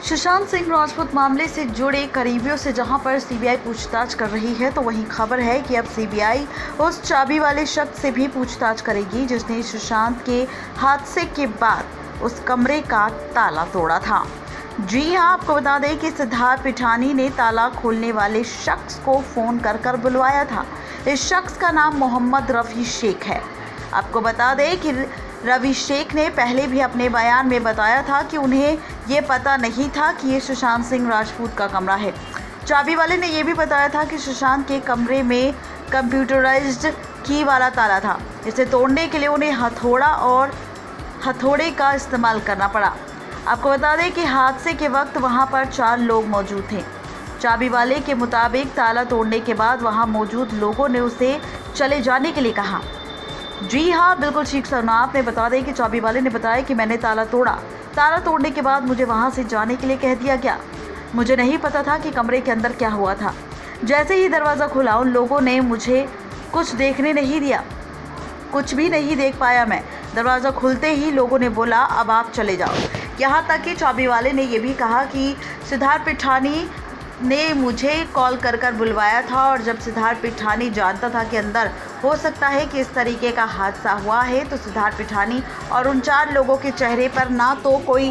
सुशांत सिंह राजपूत मामले से जुड़े करीबियों से जहां पर सीबीआई पूछताछ कर रही है, तो वहीं खबर है कि अब सीबीआई उस चाबी वाले शख्स से भी पूछताछ करेगी जिसने सुशांत के हादसे के बाद उस कमरे का ताला तोड़ा था। जी हां, आपको बता दें कि सिद्धार्थ पिठानी ने ताला खोलने वाले शख्स को फोन कर बुलवाया था। इस शख्स का नाम मोहम्मद रफ़ी शेख है। आपको बता दें कि रवि शेख ने पहले भी अपने बयान में बताया था कि उन्हें ये पता नहीं था कि ये सुशांत सिंह राजपूत का कमरा है। चाबी वाले ने यह भी बताया था कि सुशांत के कमरे में कंप्यूटराइज्ड की वाला ताला था। इसे तोड़ने के लिए उन्हें हथौड़े का इस्तेमाल करना पड़ा। आपको बता दें कि हादसे के वक्त वहां पर 4 लोग मौजूद थे। चाबी वाले के मुताबिक ताला तोड़ने के बाद वहां मौजूद लोगों ने उसे चले जाने के लिए कहा। जी हाँ, बिल्कुल ठीक सुना आपने। बता दें कि चाबी वाले ने बताया कि मैंने ताला तोड़ा। ताला तोड़ने के बाद मुझे वहां से जाने के लिए कह दिया गया। मुझे नहीं पता था कि कमरे के अंदर क्या हुआ था। जैसे ही दरवाज़ा खुला उन लोगों ने मुझे कुछ देखने नहीं दिया, कुछ भी नहीं देख पाया मैं। दरवाज़ा खुलते ही लोगों ने बोला अब आप चले जाओ। यहाँ तक कि चाबी वाले ने यह भी कहा कि सिद्धार्थ पिठानी ने मुझे कॉल कर बुलवाया था और जब सिद्धार्थ पिठानी जानता था कि अंदर हो सकता है कि इस तरीके का हादसा हुआ है, तो सिद्धार्थ पिठानी और उन 4 लोगों के चेहरे पर ना तो कोई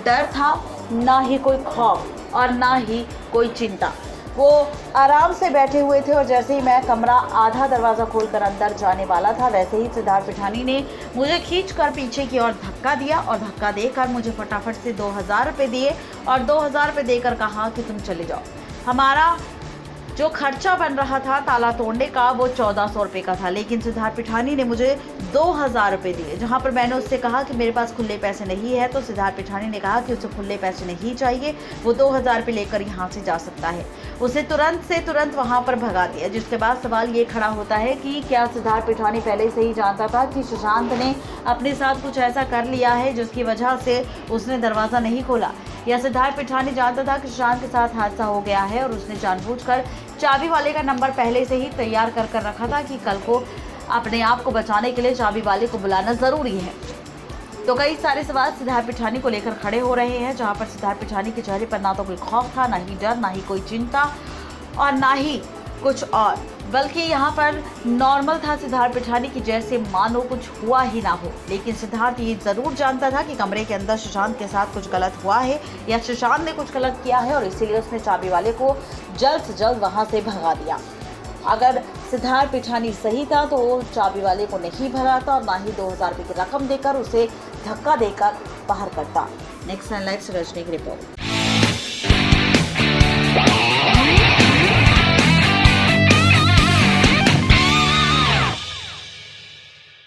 डर था, ना ही कोई खौफ और ना ही कोई चिंता। वो आराम से बैठे हुए थे और जैसे ही मैं कमरा आधा दरवाज़ा खोलकर अंदर जाने वाला था, वैसे ही सिद्धार्थ पिठानी ने मुझे खींचकर पीछे की ओर धक्का दिया और धक्का देकर मुझे फटाफट से 2000 रुपये दिए और 2000 रुपये देकर कहा कि तुम चले जाओ। हमारा जो खर्चा बन रहा था ताला तोड़ने का वो 1400 रुपये का था, लेकिन सिद्धार्थ पिठानी ने मुझे 2000 रुपये दिए। जहां पर मैंने उससे कहा कि मेरे पास खुले पैसे नहीं है, तो सिद्धार्थ पिठानी ने कहा कि उसे खुले पैसे नहीं चाहिए, वो 2000 रुपये लेकर यहां से जा सकता है। उसे तुरंत वहां पर भगा दिया। जिसके बाद सवाल ये खड़ा होता है कि क्या सिद्धार्थ पिठानी पहले से ही जानता था कि सुशांत ने अपने साथ कुछ ऐसा कर लिया है जिसकी वजह से उसने दरवाज़ा नहीं खोला, या सिद्धार्थ पिठानी जानता था कि सुशांत के साथ हादसा हो गया है और उसने जानबूझकर चाबी वाले का नंबर पहले से ही तैयार कर रखा था कि कल को अपने आप को बचाने के लिए चाबी वाले को बुलाना ज़रूरी है। तो कई सारे सवाल सिद्धार्थ पिठानी को लेकर खड़े हो रहे हैं, जहां पर सिद्धार्थ पिठानी के चेहरे पर ना तो कोई खौफ था, ना ही डर, ना ही कोई चिंता और ना ही कुछ और, बल्कि यहाँ पर नॉर्मल था सिद्धार्थ पिठानी की जैसे मानो कुछ हुआ ही ना हो। लेकिन सिद्धार्थ ये ज़रूर जानता था कि कमरे के अंदर सुशांत के साथ कुछ गलत हुआ है या सुशांत ने कुछ गलत किया है और इसीलिए उसने चाबी वाले को जल्द से जल्द वहाँ से भगा दिया। अगर सिद्धार्थ पिठानी सही था तो वो चाबी वाले को नहीं भगाता और ना ही 2000 रुपये की रकम देकर उसे धक्का देकर बाहर करता। नेक्स्ट लाइव से रजनी की रिपोर्ट।